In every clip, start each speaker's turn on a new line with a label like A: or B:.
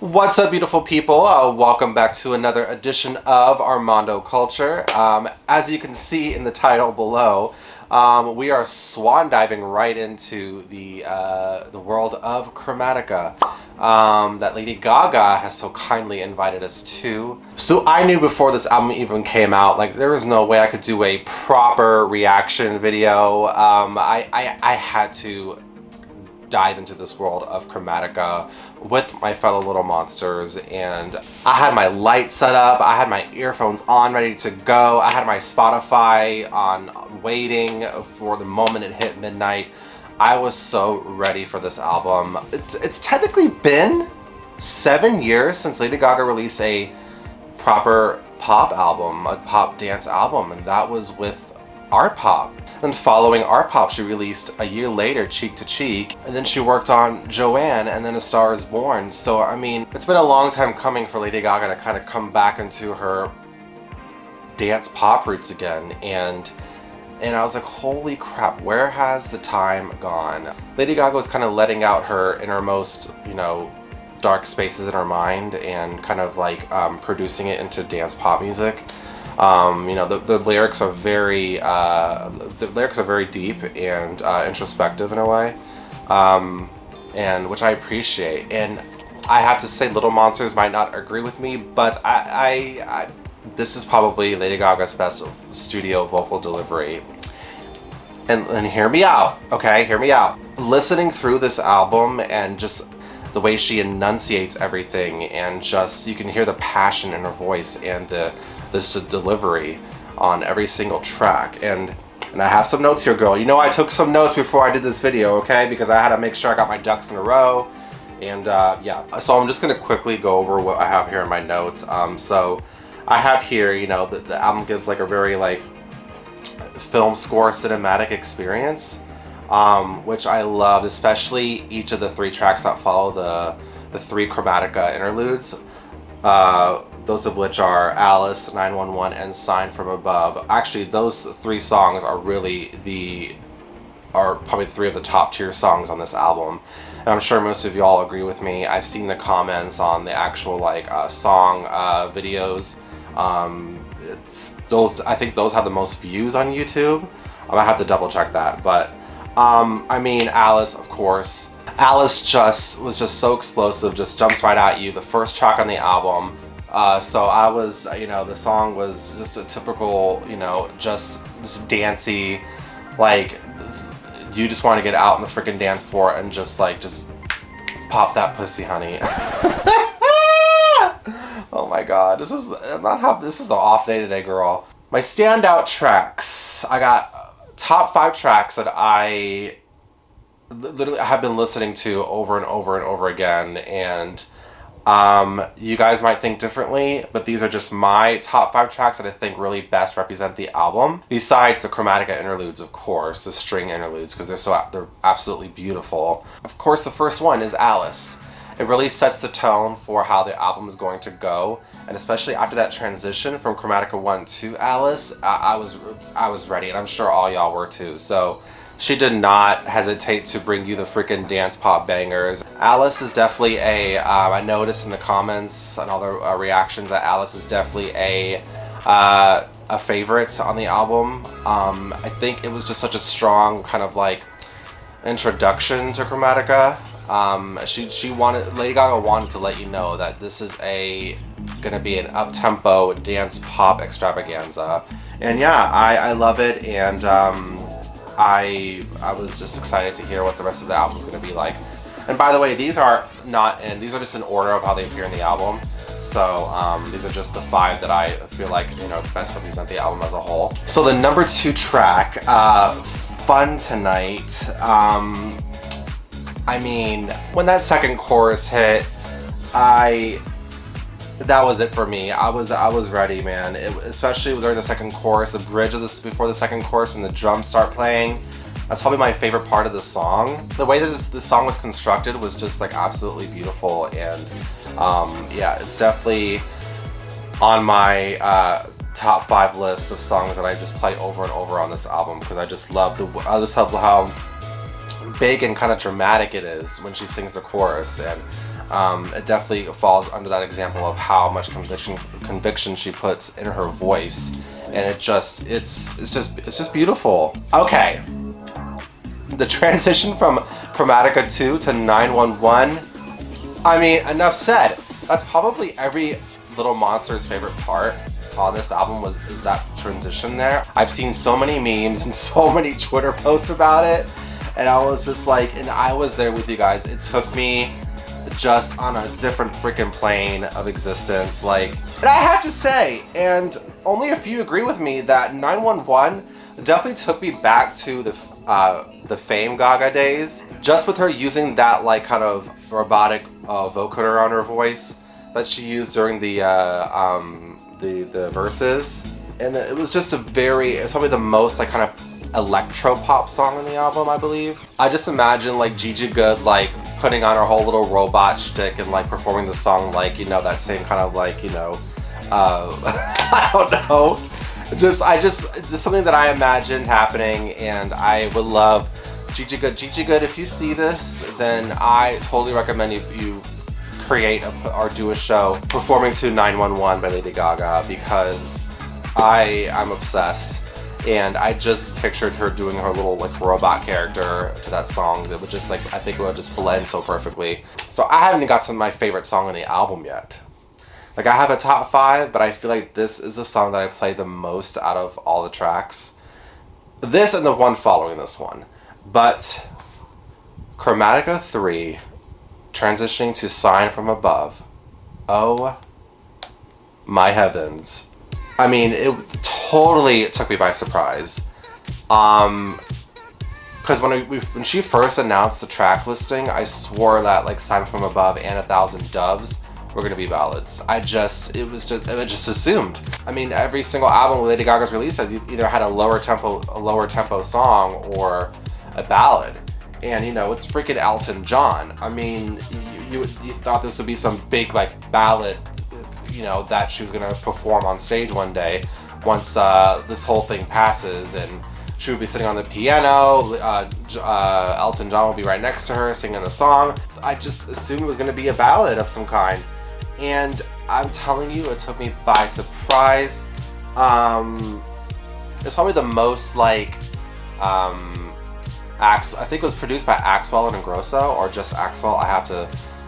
A: What's up, beautiful people? Welcome back to another edition of Armando Culture. As you can see in the title below, we are swan diving right into the world of Chromatica that Lady Gaga has so kindly invited us to. So I knew before this album even came out, like there was no way I could do a proper reaction video. I had to dive into this world of Chromatica with my fellow little monsters, and I had my light set up, I had my earphones on ready to go, I had my Spotify on waiting for the moment it hit midnight. I was so ready for this album. It's technically been 7 years since Lady Gaga released a proper pop album, a pop dance album, and that was with Art Pop. And following Art Pop, she released a year later Cheek to Cheek, and then she worked on Joanne and then A Star Is Born. So I mean, it's been a long time coming for Lady Gaga to kind of come back into her dance pop roots again, and I was like, holy crap, where has the time gone? Lady Gaga was kind of letting out her innermost, dark spaces in her mind and kind of like producing it into dance pop music. The lyrics are very deep and introspective in a way, and which I appreciate. And I have to say, Little Monsters might not agree with me, but I this is probably Lady Gaga's best studio vocal delivery. And hear me out, okay? Hear me out. Listening through this album and just the way she enunciates everything, and just you can hear the passion in her voice and this delivery on every single track. And I have some notes here, girl. I took some notes before I did this video, okay? Because I had to make sure I got my ducks in a row. And yeah, so I'm just gonna quickly go over what I have here in my notes. So I have here, the album gives like a very like film score cinematic experience, which I loved, especially each of the 3 tracks that follow the 3 Chromatica interludes. Those of which are Alice, 911, and Sign from Above. Actually, those 3 songs are probably 3 of the top tier songs on this album. And I'm sure most of y'all agree with me. I've seen the comments on the actual song videos. I think those have the most views on YouTube. I have to double check that, but I mean, Alice, of course. Alice was just so explosive, just jumps right at you. The first track on the album. So I was, the song was just a typical, just dancey, like, you just want to get out on the freaking dance floor and just pop that pussy, honey. Oh my god, this is the off day today, girl. My standout tracks. I got top 5 tracks that I literally have been listening to over and over and over again, and you guys might think differently, but these are just my top 5 tracks that I think really best represent the album. Besides the Chromatica interludes, of course, the string interludes, because they're absolutely beautiful. Of course, the first one is Alice. It really sets the tone for how the album is going to go, and especially after that transition from Chromatica 1 to Alice, I was ready, and I'm sure all y'all were too. So she did not hesitate to bring you the freaking dance pop bangers. Alice is definitely I noticed in the comments and all the reactions that Alice is definitely a favorite on the album. I think it was just such a strong kind of like introduction to Chromatica. Lady Gaga wanted to let you know that this is gonna be an up-tempo dance pop extravaganza. And yeah, I love it, and I was just excited to hear what the rest of the album is going to be like. And by the way, these are just in order of how they appear in the album. So these are just the 5 that I feel like best represent the album as a whole. So the number 2 track, Fun Tonight. I mean, when that second chorus hit, that was it for me. I was ready, man. Especially during the second chorus, the bridge of this before the second chorus, when the drums start playing. That's probably my favorite part of the song. The way that this song was constructed was just like absolutely beautiful, and yeah, it's definitely on my top 5 list of songs that I just play over and over on this album, because I just love how big and kind of dramatic it is when she sings the chorus, and It definitely falls under that example of how much conviction she puts in her voice, and it's just beautiful. Okay, the transition from Chromatica 2 to 911. I mean, enough said. That's probably every Little Monster's favorite part on this album is that transition there. I've seen so many memes and so many Twitter posts about it, and I was just like, and I was there with you guys. It took me just on a different freaking plane of existence. Like, and I have to say, and only a few agree with me, that 911 definitely took me back to the Fame Gaga days, just with her using that like kind of robotic vocoder on her voice that she used during the verses, and it was just it's probably the most like kind of electro pop song on the album, I believe. I just imagine like Gigi Goode like putting on her whole little robot shtick and like performing the song like, you know, that same kind of like, you know, I don't know. Just something that I imagined happening, and I would love Gigi Goode. Gigi Goode, if you see this, then I totally recommend you create or do a show performing to 911 by Lady Gaga, because I'm obsessed, and I just pictured her doing her little like robot character to that song that would just like, I think it would just blend so perfectly. So I haven't even got to my favorite song on the album yet. Like, I have a top 5, but I feel like this is the song that I play the most out of all the tracks. This and the one following this one. But Chromatica 3, transitioning to Sign from Above. Oh my heavens. I mean, it totally took me by surprise. Because when she first announced the track listing, I swore that like Sign from Above and 1,000 Doves were gonna be ballads. I just assumed. I mean, every single album Lady Gaga's released has either had a lower tempo song or a ballad. And you know, it's freaking Elton John. I mean, you thought this would be some big like ballad, you know, that she was gonna perform on stage one day once this whole thing passes, and she would be sitting on the piano, Elton John would be right next to her singing the song. I just assumed it was gonna be a ballad of some kind. And I'm telling you, it took me by surprise. It's probably the most like, I think it was produced by Axwell and Ingrosso, or just Axwell.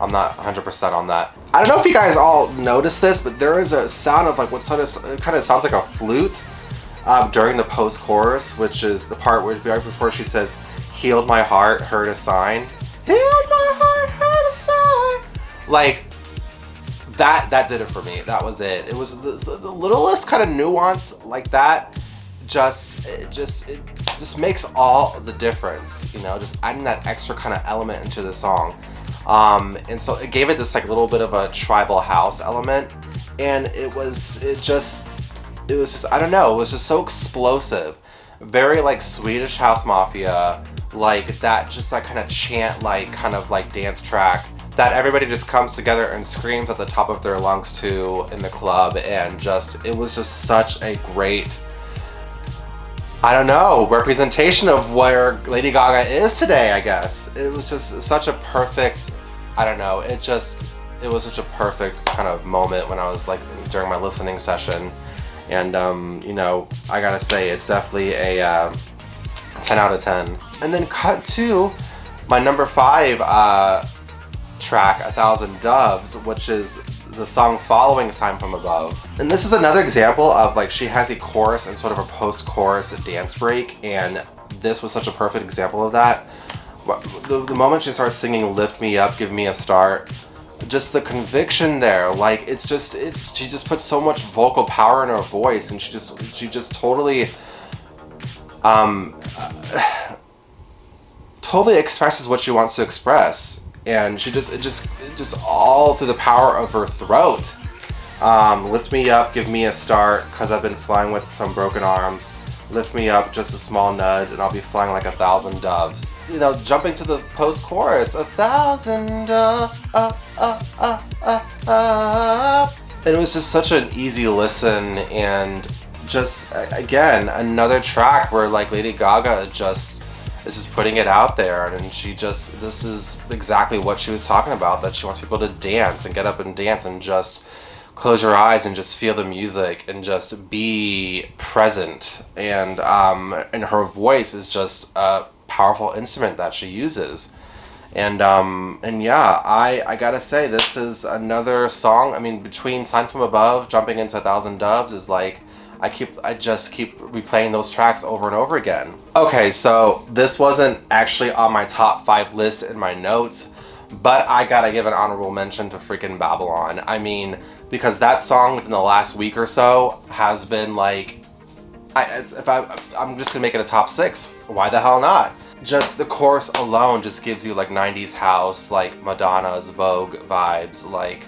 A: I'm not 100% on that. I don't know if you guys all noticed this, but there is a sound of like what kind of sounds like a flute during the post-chorus, which is the part where right before she says, "Healed my heart, heard a sign." Healed my heart, heard a sign. Like, that did it for me. That was it. It was the littlest kind of nuance like that. It just makes all the difference, you know, just adding that extra kind of element into the song. And so it gave it this like little bit of a tribal house element, and it was just I don't know, it was just so explosive, very like Swedish House Mafia, like that, just that kind of chant, like kind of like dance track that everybody just comes together and screams at the top of their lungs to in the club. And it was just such a great, I don't know, representation of where Lady Gaga is today, I guess. It was just such a perfect, I don't know, it was such a perfect kind of moment when I was like during my listening session. And you know, I gotta say, it's definitely a 10 out of 10. And then cut to my number 5 track, 1,000 Doves, which is the song following Sign from Above. And this is another example of like, she has a chorus and sort of a post-chorus dance break, and this was such a perfect example of that. The moment she starts singing "Lift Me Up, Give Me a Start," just the conviction there, like she just puts so much vocal power in her voice, and she just totally totally expresses what she wants to express. And it just all through the power of her throat. Lift me up, give me a start, cause I've been flying with some broken arms. Lift me up, just a small nudge, and I'll be flying like 1,000 doves. You know, jumping to the post-chorus, 1,000 doves, And it was just such an easy listen, and just, again, another track where like Lady Gaga just is just putting it out there, and this is exactly what she was talking about, that she wants people to dance and get up and dance and just close your eyes and just feel the music and just be present. And her voice is just a powerful instrument that she uses. And yeah, I gotta say, this is another song. I mean, between Sign from Above, Jumping into a Thousand Doves is like, I just keep replaying those tracks over and over again. Okay, so this wasn't actually on my top 5 list in my notes, but I gotta give an honorable mention to freaking Babylon. I mean, because that song within the last week or so has been like, I'm just gonna make it a top 6. Why the hell not? Just the chorus alone just gives you like 90s house, like Madonna's Vogue vibes, like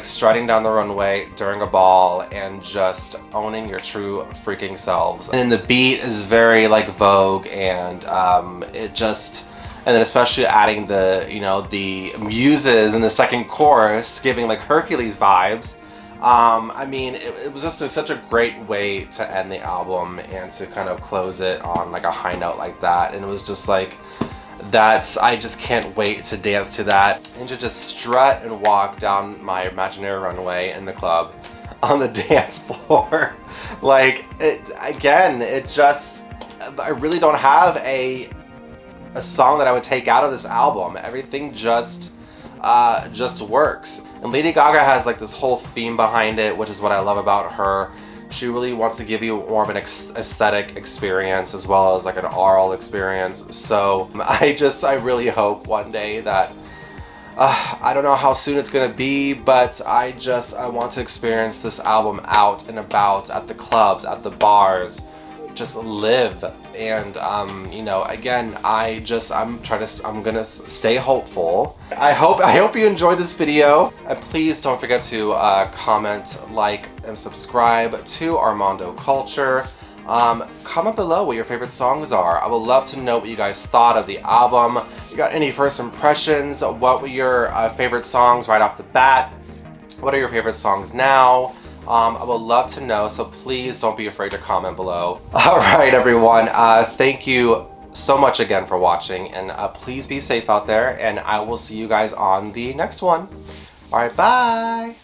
A: strutting down the runway during a ball and just owning your true freaking selves. And the beat is very like Vogue, and and then especially adding the, you know, the muses in the second chorus, giving like Hercules vibes. I mean, it was just such a great way to end the album and to kind of close it on like a high note like that. And it was just like, I just can't wait to dance to that and to just strut and walk down my imaginary runway in the club on the dance floor. Like, I really don't have a song that I would take out of this album. Everything just works. And Lady Gaga has like this whole theme behind it, which is what I love about her. She really wants to give you more of an aesthetic experience as well as like an oral experience. So I really hope one day that, I don't know how soon it's gonna be, but I want to experience this album out and about, at the clubs, at the bars, just live. And you know, again, I'm gonna stay hopeful. I hope you enjoyed this video. Please don't forget to comment, like, and subscribe to Armando Culture. Comment below what your favorite songs are. I would love to know what you guys thought of the album. You got any first impressions? What were your favorite songs right off the bat? What are your favorite songs now? I would love to know, so please don't be afraid to comment below. Alright everyone, thank you so much again for watching, and please be safe out there, and I will see you guys on the next one. Alright, bye!